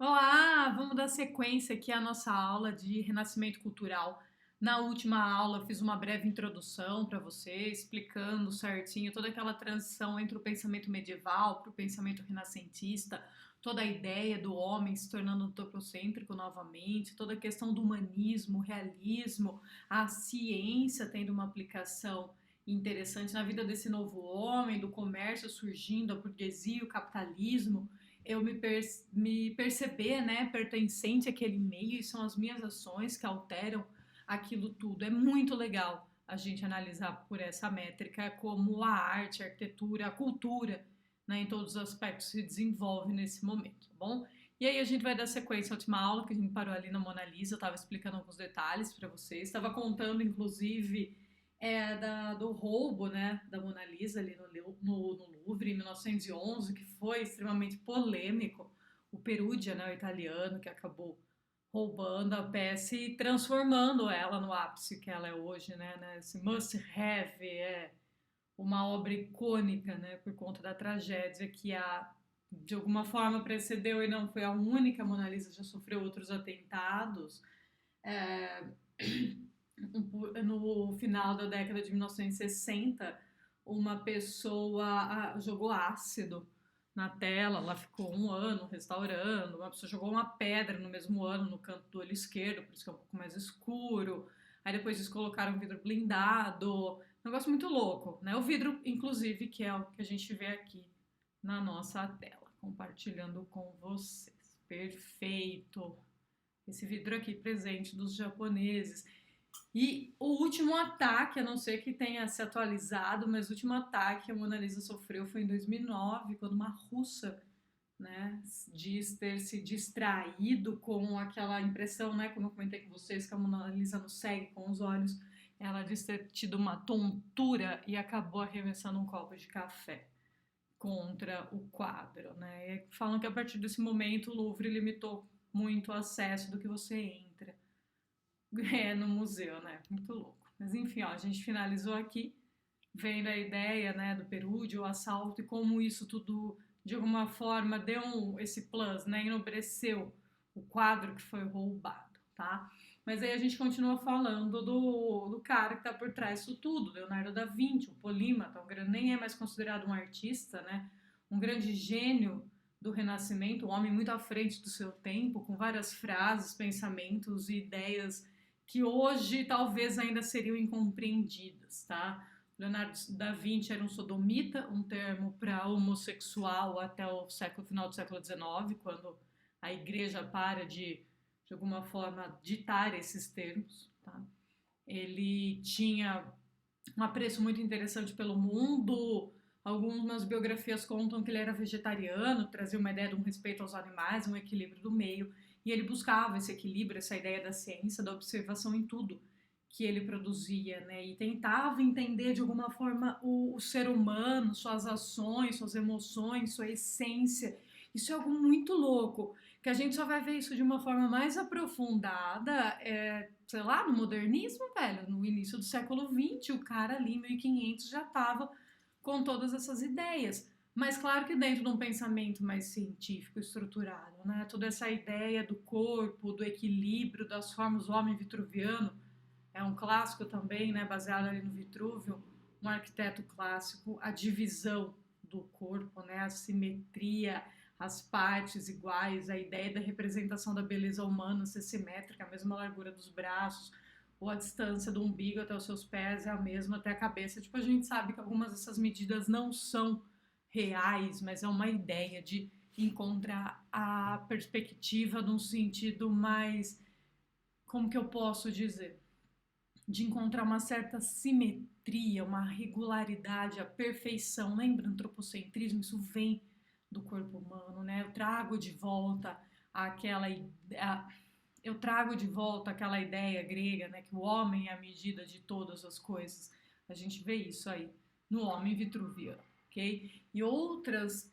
Olá, vamos dar sequência aqui à nossa aula de Renascimento Cultural. Na última aula, eu fiz uma breve introdução para você, explicando certinho toda aquela transição entre o pensamento medieval para o pensamento renascentista, toda a ideia do homem se tornando antropocêntrico novamente, toda a questão do humanismo, realismo, a ciência tendo uma aplicação interessante na vida desse novo homem, do comércio surgindo, a burguesia, o capitalismo, eu me perceber, né, pertencente àquele meio, e são as minhas ações que alteram aquilo tudo. É muito legal a gente analisar por essa métrica como a arte, a arquitetura, a cultura, né, em todos os aspectos se desenvolve nesse momento, tá bom? E aí a gente vai dar sequência à última aula, que a gente parou ali na Mona Lisa, eu estava explicando alguns detalhes para vocês, estava contando, inclusive, do roubo, né, da Mona Lisa ali no Louvre em 1911, que foi extremamente polêmico. O Perugia, né, o italiano, que acabou roubando a peça e transformando ela no ápice que ela é hoje, né, esse must-have, é uma obra icônica, né, por conta da tragédia que de alguma forma precedeu e não foi a única. A Mona Lisa já sofreu outros atentados. É, no final da década de 1960, uma pessoa jogou ácido na tela, ela ficou um ano restaurando, uma pessoa jogou uma pedra no mesmo ano no canto do olho esquerdo, por isso que é um pouco mais escuro. Aí depois eles colocaram um vidro blindado, um negócio muito louco, né? O vidro, inclusive, que é o que a gente vê aqui na nossa tela, compartilhando com vocês. Perfeito! Esse vidro aqui presente dos japoneses. E o último ataque, a não ser que tenha se atualizado, mas o último ataque que a Mona Lisa sofreu foi em 2009, quando uma russa, né, diz ter se distraído com aquela impressão, né, como eu comentei com vocês, que a Mona Lisa não segue com os olhos. Ela diz ter tido uma tontura e acabou arremessando um copo de café contra o quadro, né? E falam que a partir desse momento o Louvre limitou muito o acesso do que você entra no museu, né? Muito louco. Mas enfim, ó, a gente finalizou aqui vendo a ideia, né, do Perúdio, o assalto e como isso tudo de alguma forma deu esse plus, né, enobreceu o quadro que foi roubado, tá? Mas aí a gente continua falando do cara que está por trás disso tudo, Leonardo da Vinci, o polímata, nem é mais considerado um artista, né? Um grande gênio do Renascimento, um homem muito à frente do seu tempo, com várias frases, pensamentos e ideias que hoje talvez ainda seriam incompreendidas, tá? Leonardo da Vinci era um sodomita, um termo para homossexual até o final do século XIX, quando a igreja para de alguma forma, ditar esses termos. Tá? Ele tinha um apreço muito interessante pelo mundo. Algumas biografias contam que ele era vegetariano, trazia uma ideia de um respeito aos animais, um equilíbrio do meio, e ele buscava esse equilíbrio, essa ideia da ciência, da observação em tudo que ele produzia, né? E tentava entender de alguma forma o ser humano, suas ações, suas emoções, sua essência. Isso é algo muito louco, que a gente só vai ver isso de uma forma mais aprofundada, sei lá, no modernismo, velho, no início do século XX, o cara ali, 1500, já estava com todas essas ideias. Mas claro que dentro de um pensamento mais científico, estruturado, né? Toda essa ideia do corpo, do equilíbrio, das formas, o homem vitruviano, é um clássico também, né, baseado ali no Vitrúvio, um arquiteto clássico, a divisão do corpo, né, a simetria, as partes iguais, a ideia da representação da beleza humana ser simétrica, a mesma largura dos braços, ou a distância do umbigo até os seus pés é a mesma até a cabeça. Tipo, a gente sabe que algumas dessas medidas não são reais, mas é uma ideia de encontrar a perspectiva num sentido mais, como que eu posso dizer? De encontrar uma certa simetria, uma regularidade, a perfeição. Lembra do antropocentrismo? Isso vem do corpo humano, né? Eu trago de volta aquela ideia grega, né, que o homem é a medida de todas as coisas. A gente vê isso aí no homem vitruviano, ok? E outras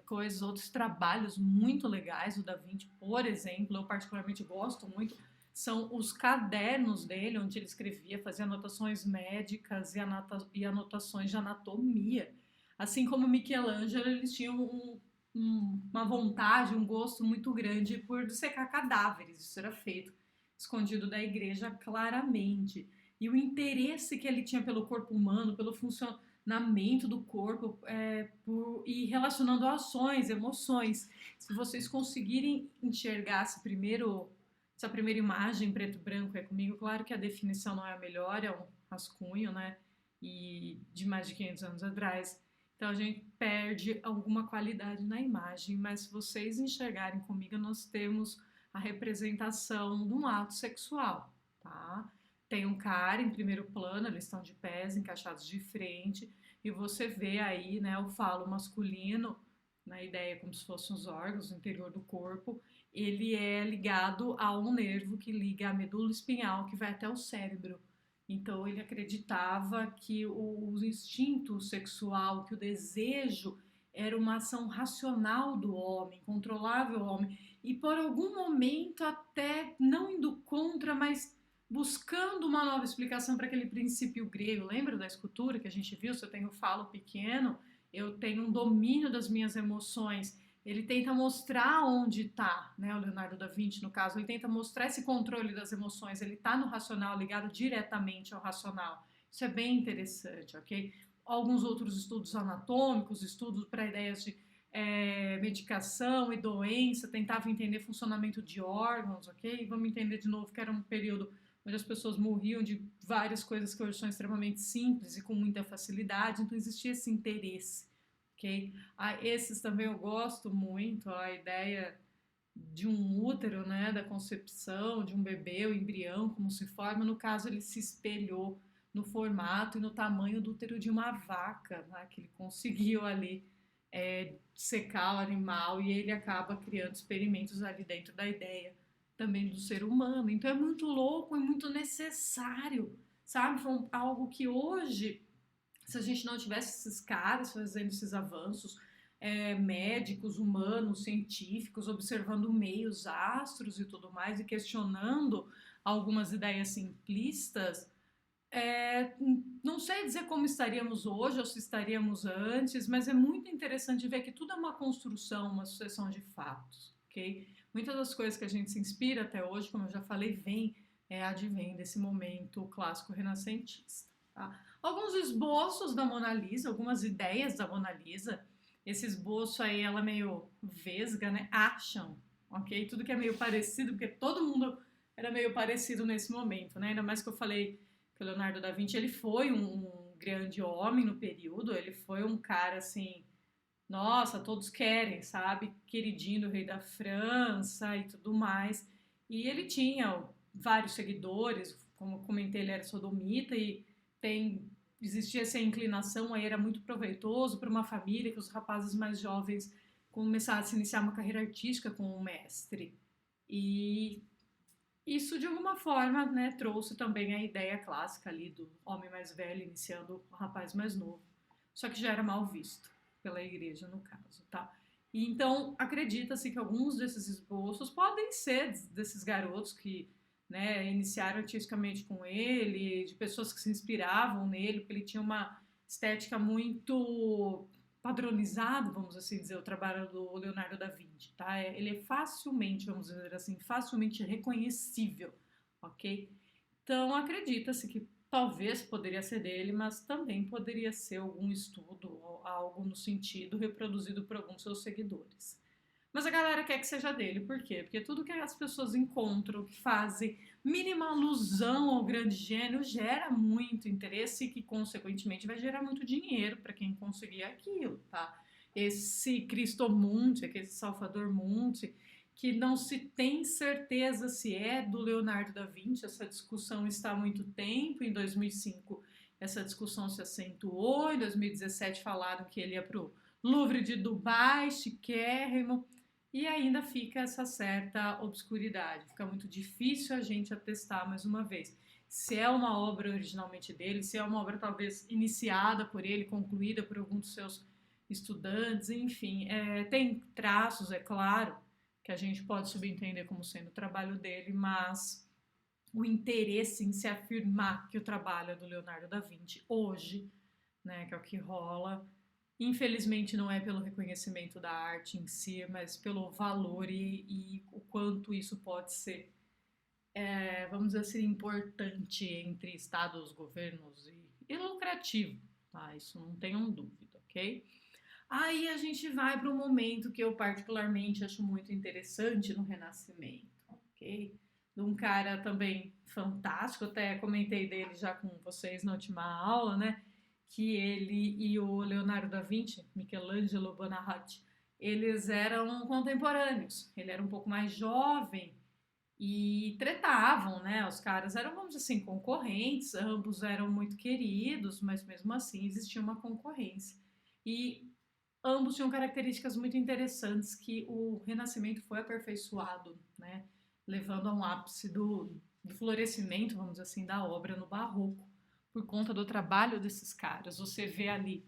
coisas, outros trabalhos muito legais, o Da Vinci, por exemplo, eu particularmente gosto muito, são os cadernos dele, onde ele escrevia, fazia anotações médicas e anotações de anatomia. Assim como Michelangelo, eles tinham uma vontade, um gosto muito grande por dissecar cadáveres. Isso era feito escondido da igreja claramente. E o interesse que ele tinha pelo corpo humano, pelo funcionamento do corpo e relacionando ações, emoções. Se vocês conseguirem enxergar essa primeira imagem preto e branco é comigo, claro que a definição não é a melhor, é um rascunho, né? E de mais de 500 anos atrás. Então a gente perde alguma qualidade na imagem, mas se vocês enxergarem comigo, nós temos a representação de um ato sexual, tá? Tem um cara em primeiro plano, eles estão de pés, encaixados de frente, e você vê aí, né, o falo masculino, na ideia como se fossem os órgãos no interior do corpo, ele é ligado a um nervo que liga a medula espinhal, que vai até o cérebro. Então ele acreditava que o instinto sexual, que o desejo era uma ação racional do homem, controlável ao homem, e por algum momento até não indo contra, mas buscando uma nova explicação para aquele princípio grego. Lembra da escultura que a gente viu? Se eu tenho falo pequeno, eu tenho um domínio das minhas emoções. Ele tenta mostrar onde está, né, o Leonardo da Vinci, no caso, ele tenta mostrar esse controle das emoções, ele está no racional, ligado diretamente ao racional. Isso é bem interessante, ok? Alguns outros estudos anatômicos, estudos para ideias de medicação e doença, tentavam entender funcionamento de órgãos, ok? Vamos entender de novo que era um período onde as pessoas morriam de várias coisas que hoje são extremamente simples e com muita facilidade, então existia esse interesse, ok? Esses também eu gosto muito, a ideia de um útero, né, da concepção, de um bebê, o embrião, como se forma. No caso, ele se espelhou no formato e no tamanho do útero de uma vaca, né, que ele conseguiu ali secar o animal e ele acaba criando experimentos ali dentro da ideia também do ser humano. Então é muito louco e muito necessário, sabe? Foi algo que hoje, se a gente não tivesse esses caras fazendo esses avanços, médicos, humanos, científicos, observando meios, astros e tudo mais, e questionando algumas ideias simplistas, não sei dizer como estaríamos hoje ou se estaríamos antes, mas é muito interessante ver que tudo é uma construção, uma sucessão de fatos, ok? Muitas das coisas que a gente se inspira até hoje, como eu já falei, advém desse momento clássico renascentista. Tá? Alguns esboços da Mona Lisa, algumas ideias da Mona Lisa, esse esboço aí, ela é meio vesga, né? Acham, ok? Tudo que é meio parecido, porque todo mundo era meio parecido nesse momento, né? Ainda mais que eu falei que o Leonardo da Vinci, ele foi um grande homem no período, ele foi um cara, assim, nossa, todos querem, sabe? Queridinho do rei da França e tudo mais. E ele tinha vários seguidores, como eu comentei, ele era sodomita e existia essa inclinação, aí era muito proveitoso para uma família que os rapazes mais jovens começassem a se iniciar uma carreira artística com o mestre. E isso, de alguma forma, né, trouxe também a ideia clássica ali do homem mais velho iniciando o rapaz mais novo. Só que já era mal visto pela igreja, no caso, tá? E então, acredita-se que alguns desses esboços podem ser desses garotos que, né, iniciaram artisticamente com ele, de pessoas que se inspiravam nele, porque ele tinha uma estética muito padronizado, vamos assim dizer, o trabalho do Leonardo da Vinci, tá? Ele é facilmente, vamos dizer assim, facilmente reconhecível, ok? Então acredita-se que talvez poderia ser dele, mas também poderia ser algum estudo ou algo no sentido reproduzido por alguns de seus seguidores. Mas a galera quer que seja dele, por quê? Porque tudo que as pessoas encontram, que fazem mínima alusão ao grande gênio, gera muito interesse e que, consequentemente, vai gerar muito dinheiro para quem conseguir aquilo, tá? Esse Cristo Monte, esse Salvador Monte, que não se tem certeza se é do Leonardo da Vinci, essa discussão está há muito tempo, em 2005 essa discussão se acentuou, em 2017 falaram que ele ia para o Louvre de Dubai, chiquérrimo, e ainda fica essa certa obscuridade, fica muito difícil a gente atestar mais uma vez se é uma obra originalmente dele, se é uma obra talvez iniciada por ele, concluída por algum dos seus estudantes, enfim, tem traços, é claro, que a gente pode subentender como sendo o trabalho dele, mas o interesse em se afirmar que o trabalho é do Leonardo da Vinci hoje, né, que é o que rola, Infelizmente não é pelo reconhecimento da arte em si, mas pelo valor e o quanto isso pode ser, vamos dizer assim, importante entre estados, governos e lucrativo, tá? Isso não tenham dúvida, ok? Aí a gente vai para um momento que eu particularmente acho muito interessante no Renascimento, ok? De um cara também fantástico, até comentei dele já com vocês na última aula, né? Que ele e o Leonardo da Vinci, Michelangelo Buonarroti, eles eram contemporâneos. Ele era um pouco mais jovem e tretavam, né? Os caras eram, vamos dizer assim, concorrentes, ambos eram muito queridos, mas mesmo assim existia uma concorrência. E ambos tinham características muito interessantes que o Renascimento foi aperfeiçoado, né? Levando a um ápice do florescimento, vamos dizer assim, da obra no Barroco, por conta do trabalho desses caras. Você vê ali